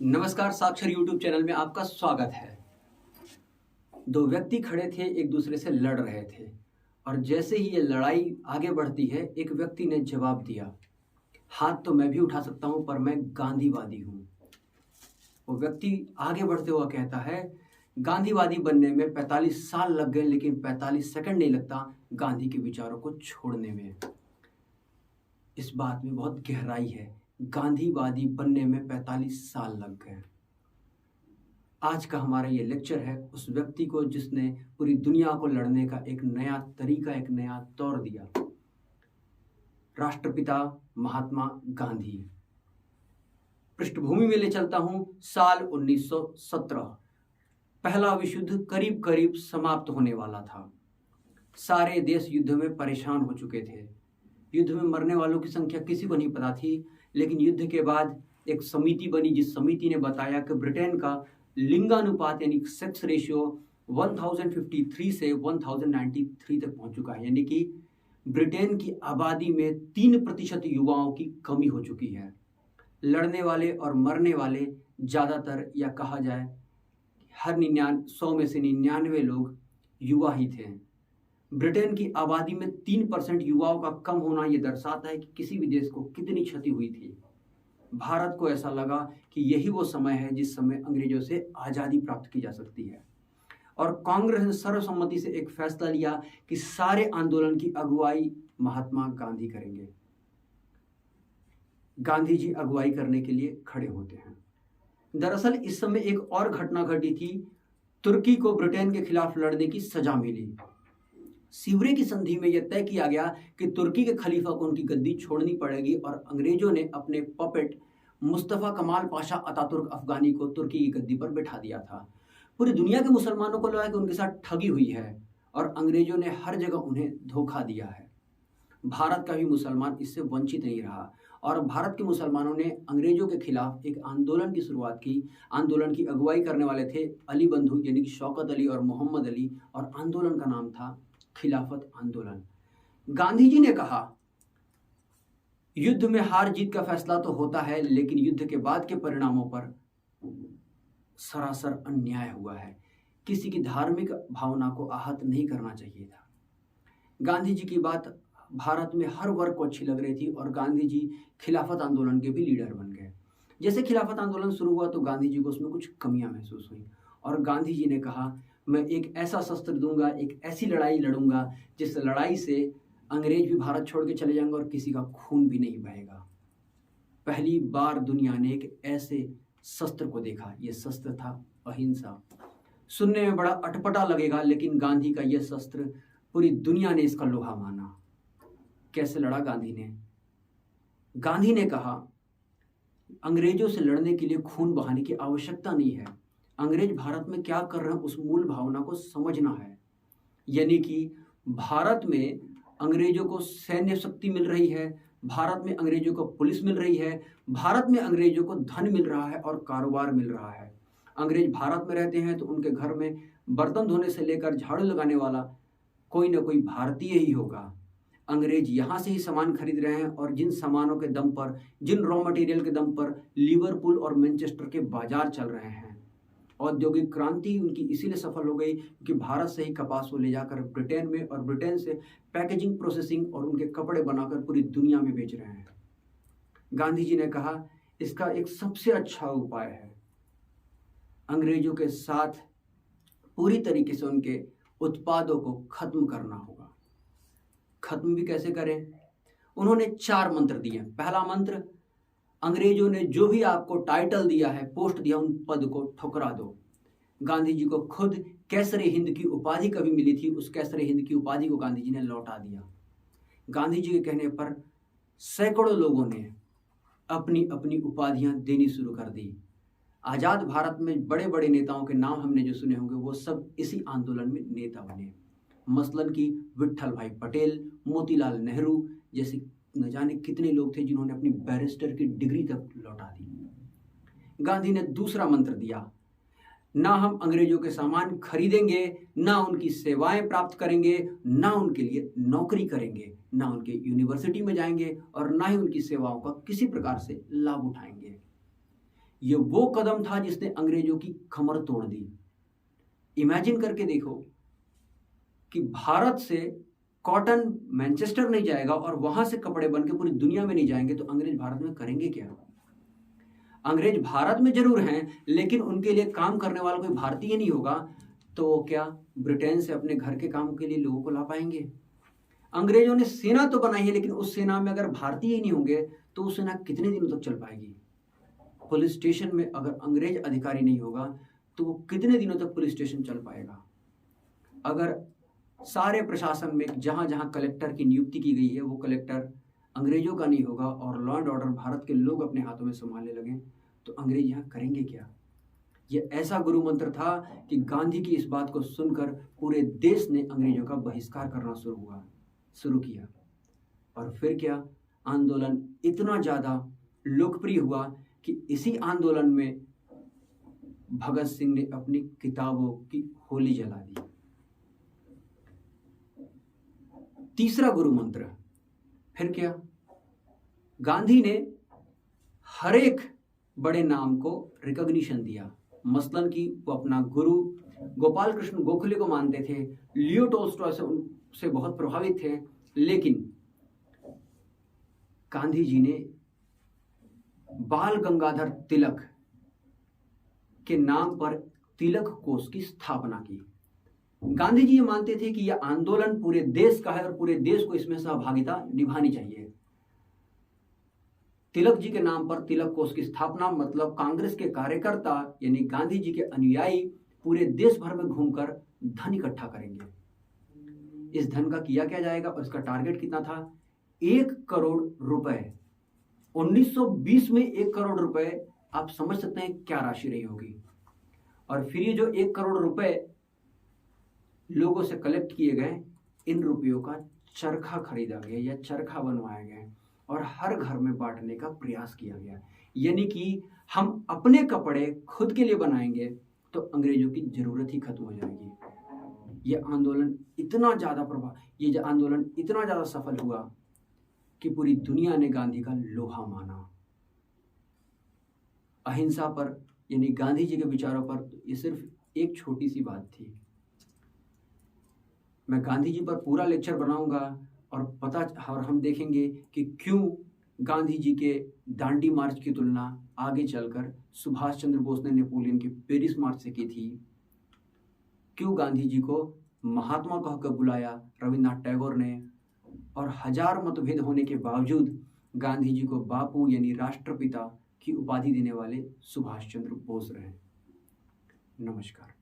नमस्कार, साक्षर YouTube channel में आपका स्वागत है। दो व्यक्ति खड़े थे, एक दूसरे से लड़ रहे थे और जैसे ही ये लड़ाई आगे बढ़ती है, एक व्यक्ति ने जवाब दिया, हाथ तो मैं भी उठा सकता हूं पर मैं गांधीवादी हूं। वो व्यक्ति आगे बढ़ते हुआ कहता है, गांधीवादी बनने में 45 साल लग गए, लेकिन 45 सेकंड नहीं लगता गांधी के विचारों को छोड़ने में। इस बात में बहुत गहराई है। गांधीवादी बनने में 45 साल लग गए। आज का हमारा ये लेक्चर है उस व्यक्ति को जिसने पूरी दुनिया को लड़ने का एक नया तरीका, एक नया तौर दिया, राष्ट्रपिता महात्मा गांधी। पृष्ठभूमि में ले चलता हूं, साल 1917। पहला विश्व युद्ध करीब करीब समाप्त होने वाला था। सारे देश युद्ध में परेशान हो चुके थे। युद्ध में मरने वालों की संख्या किसी को नहीं पता थी, लेकिन युद्ध के बाद एक समिति बनी जिस समिति ने बताया कि ब्रिटेन का लिंगानुपात यानी सेक्स रेशियो 1053 से 1093 तक पहुंच चुका है, यानी कि ब्रिटेन की आबादी में 3% युवाओं की कमी हो चुकी है। लड़ने वाले और मरने वाले ज़्यादातर, या कहा जाए हर 100 में से 99 लोग युवा ही थे। ब्रिटेन की आबादी में 3% युवाओं का कम होना यह दर्शाता है कि किसी भी देश को कितनी क्षति हुई थी। भारत को ऐसा लगा कि यही वो समय है जिस समय अंग्रेजों से आज़ादी प्राप्त की जा सकती है, और कांग्रेस ने सर्वसम्मति से एक फैसला लिया कि सारे आंदोलन की अगुवाई महात्मा गांधी करेंगे। गांधी जी अगुवाई करने के लिए खड़े होते हैं। दरअसल इस समय एक और घटना घटी थी। तुर्की को ब्रिटेन के खिलाफ लड़ने की सजा मिली। सिवरे की संधि में यह तय किया गया कि तुर्की के खलीफा को उनकी गद्दी छोड़नी पड़ेगी, और अंग्रेजों ने अपने पपेट मुस्तफ़ा कमाल पाशा अतातुर्क अफगानी को तुर्की की गद्दी पर बैठा दिया था। पूरी दुनिया के मुसलमानों को लगा कि उनके साथ ठगी हुई है और अंग्रेजों ने हर जगह उन्हें धोखा दिया है। भारत का भी मुसलमान इससे वंचित नहीं रहा, और भारत के मुसलमानों ने अंग्रेजों के खिलाफ एक आंदोलन की शुरुआत की। आंदोलन की अगुवाई करने वाले थे अली बंधु यानी कि शौकत अली और मोहम्मद अली, और आंदोलन का नाम था खिलाफत आंदोलन। गांधी जी ने कहा, युद्ध में हार जीत का फैसला तो होता है, लेकिन युद्ध के बाद के परिणामों पर सरासर अन्याय हुआ है। किसी की धार्मिक भावना को आहत नहीं करना चाहिए था। गांधी जी की बात भारत में हर वर्ग को अच्छी लग रही थी, और गांधी जी खिलाफत आंदोलन के भी लीडर बन गए। जैसे खिलाफत आंदोलन शुरू हुआ तो गांधी जी को उसमें कुछ कमियां महसूस हुई, और गांधी जी ने कहा, मैं एक ऐसा शस्त्र दूंगा, एक ऐसी लड़ाई लड़ूंगा जिस लड़ाई से अंग्रेज भी भारत छोड़ के चले जाएंगे और किसी का खून भी नहीं बहेगा। पहली बार दुनिया ने एक ऐसे शस्त्र को देखा। यह शस्त्र था अहिंसा। सुनने में बड़ा अटपटा लगेगा, लेकिन गांधी का यह शस्त्र पूरी दुनिया ने इसका लोहा माना। कैसे लड़ा गांधी ने? गांधी ने कहा, अंग्रेजों से लड़ने के लिए खून बहाने की आवश्यकता नहीं है। अंग्रेज भारत में क्या कर रहे हैं उस मूल भावना को समझना है। यानी कि भारत में अंग्रेजों को सैन्य शक्ति मिल रही है, भारत में अंग्रेजों को पुलिस मिल रही है, भारत में अंग्रेजों को धन मिल रहा है और कारोबार मिल रहा है। अंग्रेज भारत में रहते हैं तो उनके घर में बर्तन धोने से लेकर झाड़ू लगाने वाला कोई ना कोई भारतीय ही होगा। अंग्रेज यहाँ से ही सामान खरीद रहे हैं, और जिन सामानों के दम पर, जिन रॉ मटेरियल के दम पर लिवरपूल और मैनचेस्टर के बाजार चल रहे हैं। औद्योगिक क्रांति उनकी इसीलिए सफल हो गई कि भारत से ही कपास को ले जाकर ब्रिटेन में, और ब्रिटेन से पैकेजिंग, प्रोसेसिंग और उनके कपड़े बनाकर पूरी दुनिया में बेच रहे हैं। गांधी जी ने कहा, इसका एक सबसे अच्छा उपाय है अंग्रेजों के साथ पूरी तरीके से उनके उत्पादों को खत्म करना होगा। खत्म भी कैसे करें? उन्होंने 4 मंत्र दिए। पहला मंत्र, अंग्रेजों ने जो भी आपको टाइटल दिया है, पोस्ट दिया, उन पद को ठुकरा दो। गांधी जी को खुद कैसरे हिंद की उपाधि कभी मिली थी, उस कैसरे हिंद की उपाधि को गांधी जी ने लौटा दिया। गांधी जी के कहने पर सैकड़ों लोगों ने अपनी अपनी उपाधियां देनी शुरू कर दी। आज़ाद भारत में बड़े बड़े नेताओं के नाम हमने जो सुने होंगे, वो सब इसी आंदोलन में नेता बने। मसलन की विट्ठल भाई पटेल, मोतीलाल नेहरू जैसे न जाने कितने लोग थे जिन्होंने अपनी बैरिस्टर की डिग्री तक लौटा दी। गांधी ने दूसरा मंत्र दिया, ना हम अंग्रेजों के सामान खरीदेंगे, ना उनकी सेवाएं प्राप्त करेंगे, ना उनके लिए नौकरी करेंगे, ना उनके यूनिवर्सिटी में जाएंगे, और ना ही उनकी सेवाओं का किसी प्रकार से लाभ उठाएंगे। ये वो कदम था जिसने अंग्रेजों की कमर तोड़ दी। इमेजिन करके देखो कि भारत से कॉटन मैनचेस्टर नहीं जाएगा और वहां से कपड़े बन के पूरी दुनिया में नहीं जाएंगे तो अंग्रेज भारत में करेंगे क्या? अंग्रेज भारत में जरूर हैं, लेकिन उनके लिए काम करने वाला कोई भारतीय नहीं होगा, तो वो क्या ब्रिटेन से अपने घर के काम के लिए लोगों को ला पाएंगे? अंग्रेजों ने सेना तो बनाई है, लेकिन उस सेना में अगर भारतीय ही नहीं होंगे तो वो सेना कितने दिनों तक चल पाएगी? पुलिस स्टेशन में अगर अंग्रेज अधिकारी नहीं होगा तो वो कितने दिनों तक पुलिस स्टेशन चल पाएगा? अगर सारे प्रशासन में जहां जहां कलेक्टर की नियुक्ति की गई है वो कलेक्टर अंग्रेजों का नहीं होगा और लॉ एंड ऑर्डर भारत के लोग अपने हाथों में संभालने लगे तो अंग्रेज यहाँ करेंगे क्या? ये ऐसा गुरु मंत्र था कि गांधी की इस बात को सुनकर पूरे देश ने अंग्रेजों का बहिष्कार करना शुरू किया। और फिर क्या, आंदोलन इतना ज़्यादा लोकप्रिय हुआ कि इसी आंदोलन में भगत सिंह ने अपनी किताबों की होली जला दी। तीसरा गुरु मंत्र, फिर क्या, गांधी ने हर एक बड़े नाम को रिकॉग्निशन दिया। मसलन कि वो अपना गुरु गोपाल कृष्ण गोखले को मानते थे, लियो टोल्स्टॉय से बहुत प्रभावित थे, लेकिन गांधी जी ने बाल गंगाधर तिलक के नाम पर तिलक कोष की स्थापना की। गांधी जी ये मानते थे कि यह आंदोलन पूरे देश का है और पूरे देश को इसमें सहभागिता निभानी चाहिए। तिलक जी के नाम पर तिलक कोष की स्थापना मतलब कांग्रेस के कार्यकर्ता यानी गांधी जी के अनुयायी पूरे देश भर में घूमकर धन इकट्ठा करेंगे। इस धन का किया क्या जाएगा और इसका टारगेट कितना था? 1 करोड़ रुपए। 1920 में 1 करोड़ रुपए, आप समझ सकते हैं क्या राशि रही होगी। और फिर ये जो 1 करोड़ रुपए लोगों से कलेक्ट किए गए, इन रुपयों का चरखा खरीदा गया या चरखा बनवाया गया और हर घर में बांटने का प्रयास किया गया। यानी कि हम अपने कपड़े खुद के लिए बनाएंगे तो अंग्रेजों की जरूरत ही खत्म हो जाएगी। ये आंदोलन इतना ज़्यादा सफल हुआ कि पूरी दुनिया ने गांधी का लोहा माना। अहिंसा पर यानी गांधी जी के विचारों पर ये सिर्फ एक छोटी सी बात थी। मैं गांधी जी पर पूरा लेक्चर बनाऊंगा और हम देखेंगे कि क्यों गांधी जी के दांडी मार्च की तुलना आगे चलकर सुभाष चंद्र बोस ने नेपोलियन के पेरिस मार्च से की थी। क्यों गांधी जी को महात्मा कहकर बुलाया रविन्द्रनाथ टैगोर ने, और हजार मतभेद होने के बावजूद गांधी जी को बापू यानी राष्ट्रपिता की उपाधि देने वाले सुभाष चंद्र बोस रहे। नमस्कार।